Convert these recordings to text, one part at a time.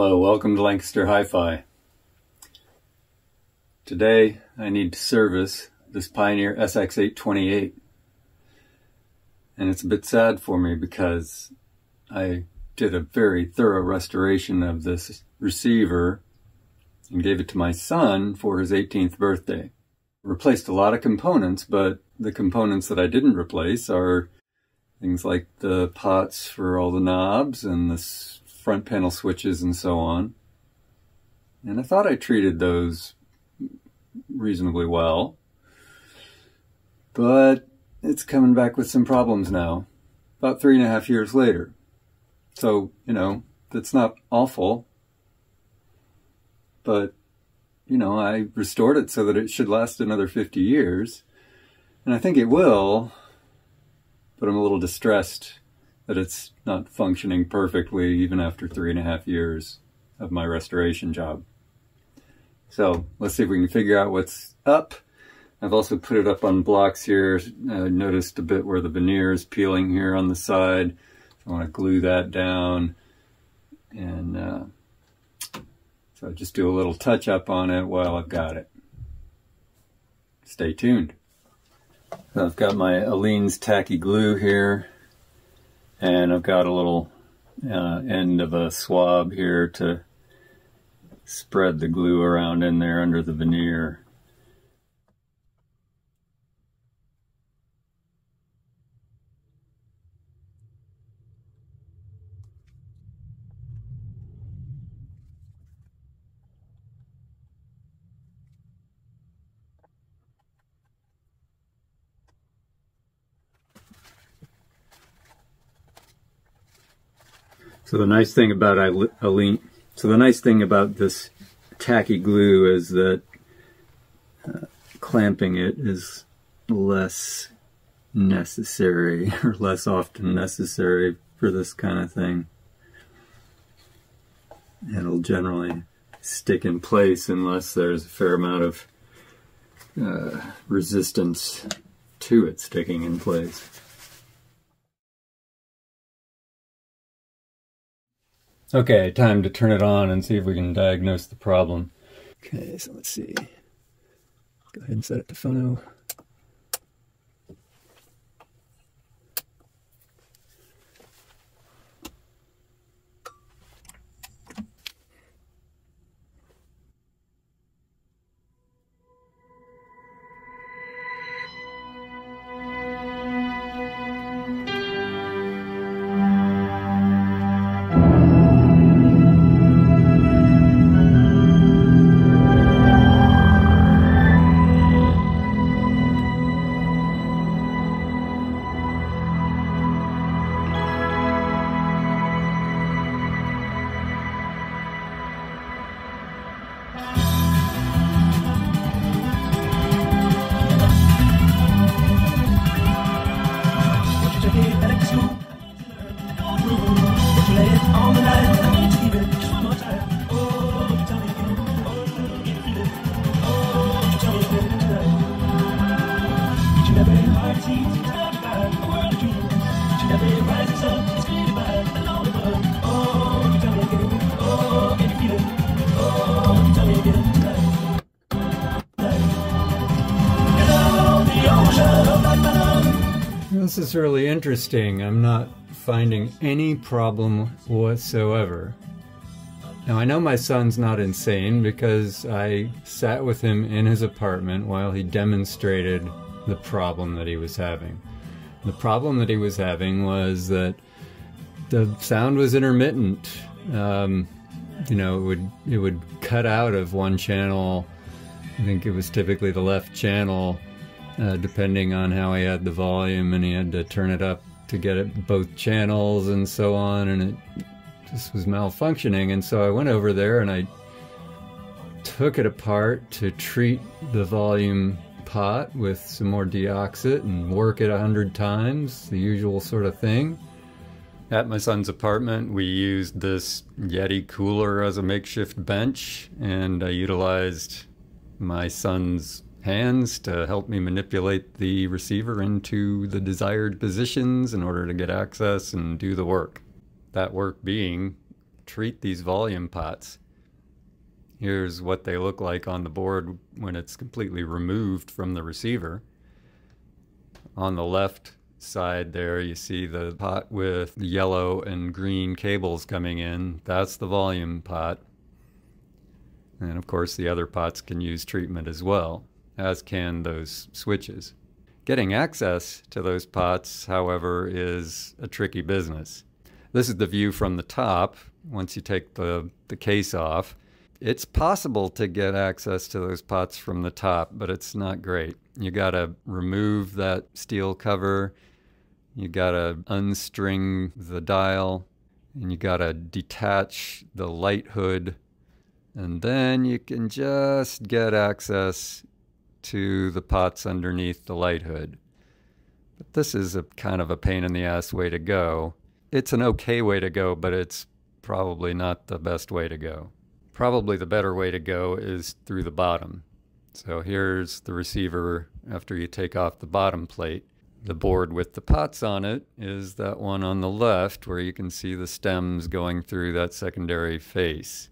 Hello, welcome to Lancaster Hi-Fi. Today I need to service this Pioneer SX828, and it's a bit sad for me because I did a very thorough restoration of this receiver and gave it to my son for his 18th birthday. Replaced a lot of components, but the components that I didn't replace are things like the pots for all the knobs and the front panel switches and so on. And I thought I treated those reasonably well, but it's coming back with some problems now, about 3.5 years later. So, you know, that's not awful, but, you know, I restored it so that it should last another 50 years, and I think it will, but I'm a little distressed that it's not functioning perfectly even after 3.5 years of my restoration job. So let's see if we can figure out what's up. I've also put it up on blocks here. I noticed a bit where the veneer is peeling here on the side. I want to glue that down, and so just do a little touch up on it while I've got it. Stay tuned. So I've got my Aleene's tacky glue here, and I've got a little end of a swab here to spread the glue around in there under the veneer. So the nice thing about this tacky glue is that clamping it is less necessary, or less often necessary for this kind of thing. It'll generally stick in place unless there's a fair amount of resistance to it sticking in place. Okay, time to turn it on and see if we can diagnose the problem. Okay, so let's see. Go ahead and set it to phono. This is really interesting. I'm not finding any problem whatsoever. Now, I know my son's not insane because I sat with him in his apartment while he demonstrated the problem that he was having. The problem that he was having was that the sound was intermittent. You know, it would cut out of one channel. I think it was typically the left channel, depending on how he had the volume, and he had to turn it up to get it both channels and so on, and it just was malfunctioning. And so I went over there and I took it apart to treat the volume pot with some more DeOxIT and work it 100 times, the usual sort of thing. At my son's apartment, we used this Yeti cooler as a makeshift bench, and I utilized my son's hands to help me manipulate the receiver into the desired positions in order to get access and do the work. That work being treat these volume pots. Here's what they look like on the board when it's completely removed from the receiver. On the left side there, you see the pot with the yellow and green cables coming in. That's the volume pot. And of course, the other pots can use treatment as well, as can those switches. Getting access to those pots, however, is a tricky business. This is the view from the top. Once you take the case off, it's possible to get access to those pots from the top, but it's not great. You gotta remove that steel cover, you gotta unstring the dial, and you gotta detach the light hood, and then you can just get access to the pots underneath the light hood. But this is a kind of a pain in the ass way to go. It's an okay way to go, but it's probably not the best way to go. Probably the better way to go is through the bottom. So here's the receiver after you take off the bottom plate. The board with the pots on it is that one on the left where you can see the stems going through that secondary face.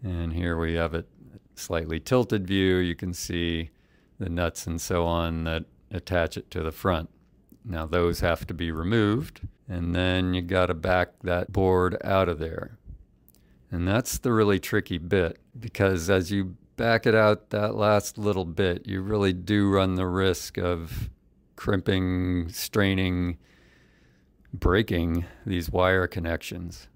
And here we have a slightly tilted view. You can see the nuts and so on that attach it to the front. Now those have to be removed, and then you got to back that board out of there. And that's the really tricky bit, because as you back it out that last little bit, you really do run the risk of crimping, straining, breaking these wire connections.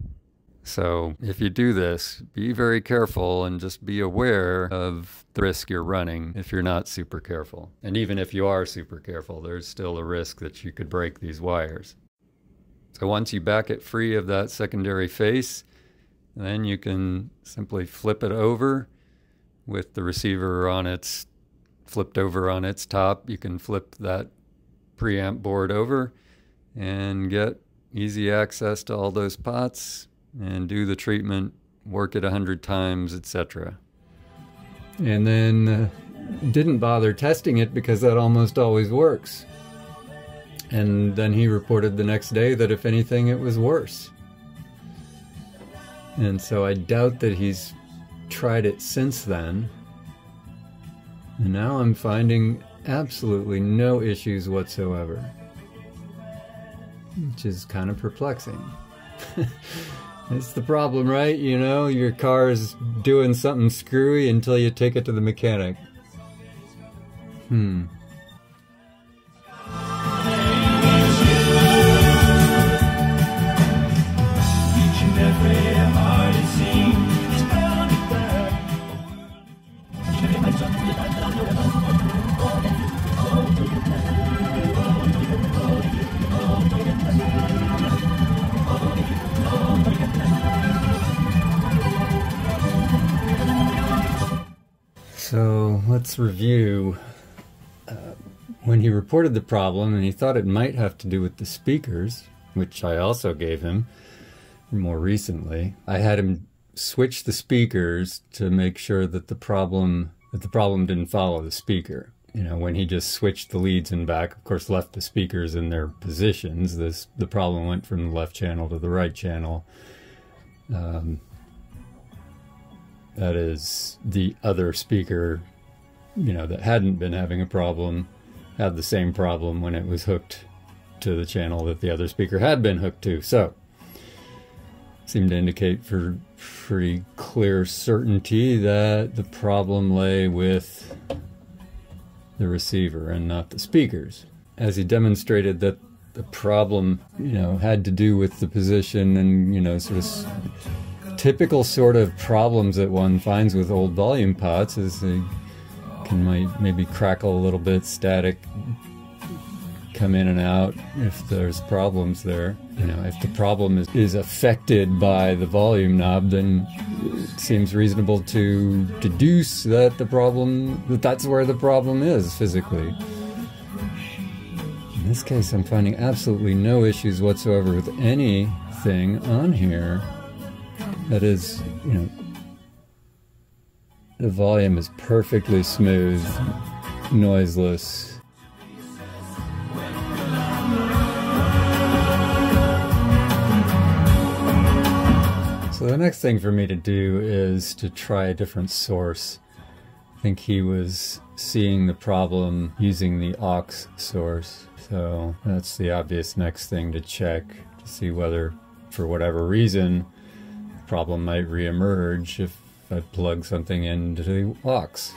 So if you do this, be very careful and just be aware of the risk you're running if you're not super careful. And even if you are super careful, there's still a risk that you could break these wires. So once you back it free of that secondary face, then you can simply flip it over with the receiver on its, flipped over on its top. You can flip that preamp board over and get easy access to all those pots and do the treatment, work it 100 times, etc. And then didn't bother testing it because that almost always works. And then he reported the next day that if anything, it was worse. And so I doubt that he's tried it since then. And now I'm finding absolutely no issues whatsoever, which is kind of perplexing. It's the problem, right? You know, your car is doing something screwy until you take it to the mechanic. So let's review. When he reported the problem and he thought it might have to do with the speakers, which I also gave him more recently, I had him switch the speakers to make sure that the problem didn't follow the speaker. You know, when he just switched the leads in back, of course left the speakers in their positions, the problem went from the left channel to the right channel. That is, the other speaker, you know, that hadn't been having a problem, had the same problem when it was hooked to the channel that the other speaker had been hooked to. So, seemed to indicate for pretty clear certainty that the problem lay with the receiver and not the speakers. As he demonstrated that the problem, you know, had to do with the position and, you know, sort of typical sort of problems that one finds with old volume pots is they might maybe crackle a little bit, static, come in and out if there's problems there. You know, if the problem is affected by the volume knob, then it seems reasonable to deduce that that's where the problem is physically. In this case, I'm finding absolutely no issues whatsoever with anything on here. That is, you know, the volume is perfectly smooth, noiseless. the next thing for me to do is to try a different source. I think he was seeing the problem using the aux source. So that's the obvious next thing to check, to see whether, for whatever reason, the problem might reemerge if I plug something into the aux.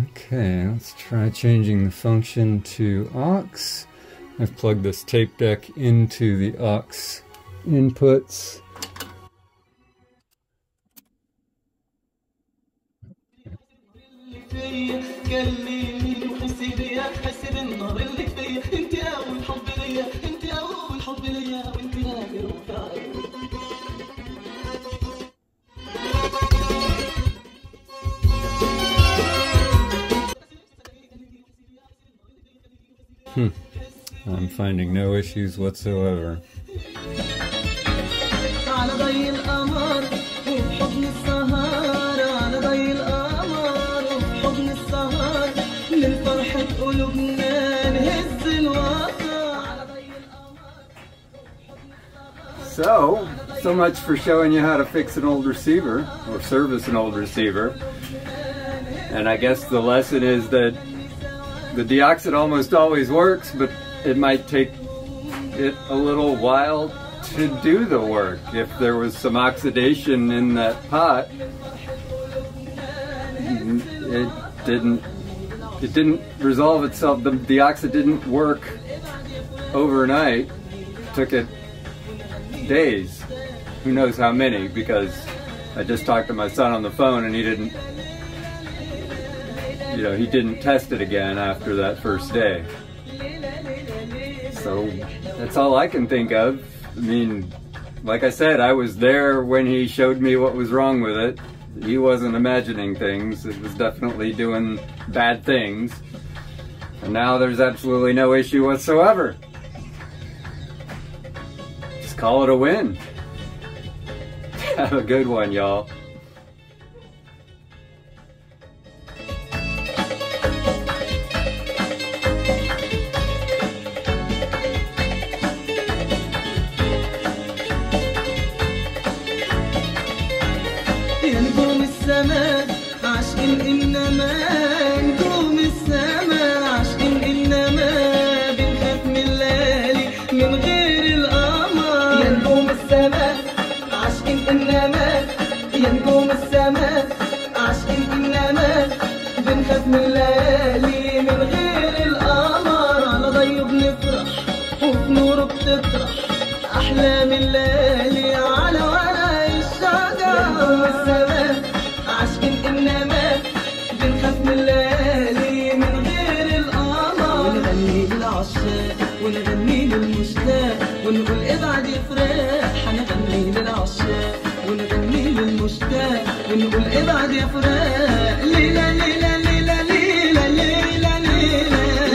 Okay, let's try changing the function to aux. I've plugged this tape deck into the aux inputs. I'm finding no issues whatsoever. So much for showing you how to fix an old receiver, or service an old receiver. And I guess the lesson is that the DeOxIT almost always works, but it might take it a little while to do the work. If there was some oxidation in that pot, it didn't resolve itself. The DeOxIT didn't work overnight. It took it days. Who knows how many, because I just talked to my son on the phone and he didn't test it again after that first day. So that's all I can think of. I mean, like I said, I was there when he showed me what was wrong with it. He wasn't imagining things. It was definitely doing bad things. And now there's absolutely no issue whatsoever. Just call it a win. Have a good one, y'all. نجوم السماء عاشقين إنما نجوم السماء عاشقين إنما بنخاف من الليالي من غير القمر. يا نجوم السماء عاشقين إنما يا نجوم السماء عاشقين إنما بنخاف من الليالي من غير القمر. على ضيه بنفرح وفي نوره بتطرح أحلام الليالي على ورق الشجر. يا نجوم السماء عاشقين إنما بنخاف من الليالي من غير القمر. ونغني للعشاق ونغني للمشتاق ونقول ابعد يفرح. هنغني للعشاق ونغني للمشتاق ونقول ابعد يفرح. ليلة ليلة ليلة ليلة ليلة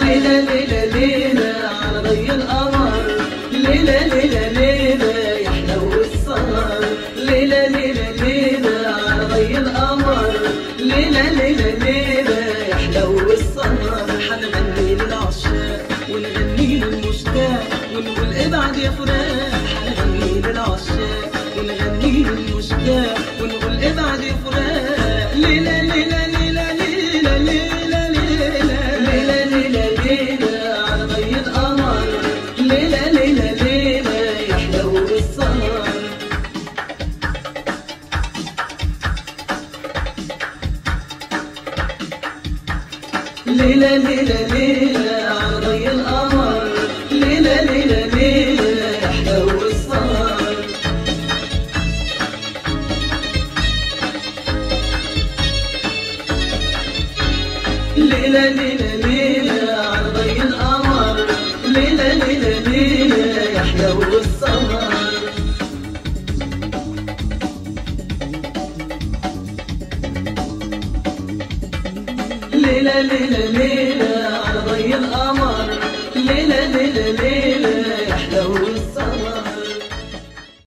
ليلة ليلة ليلة على ضي القمر. ليلة ليلة ليلة يحلو السهر. ليلة ليلة ليلة على ضي القمر. ليلة ليلة ليلة يحلو السهر. هنغني للعشاق ونغني للمشتاق ونقول ابعد يا فراق. هنغني للعشاق ونغني للمشتاق ونقول ابعد يا فراق. ليلة ليلة ليلة ليلة ليلة ليلة ليلة ليلة على ضي القمر. ليلة ليلة ليلة يحلو السهر. ليلة ليلة ليلة على ضي القمر. ليلة ليلة ليلة يحلو السهر. ليلة ليلة ليلة على ضي القمر. ليلة ليلة ليلة يحلو السهر. ليلة ليلة ليلة على ضي القمر.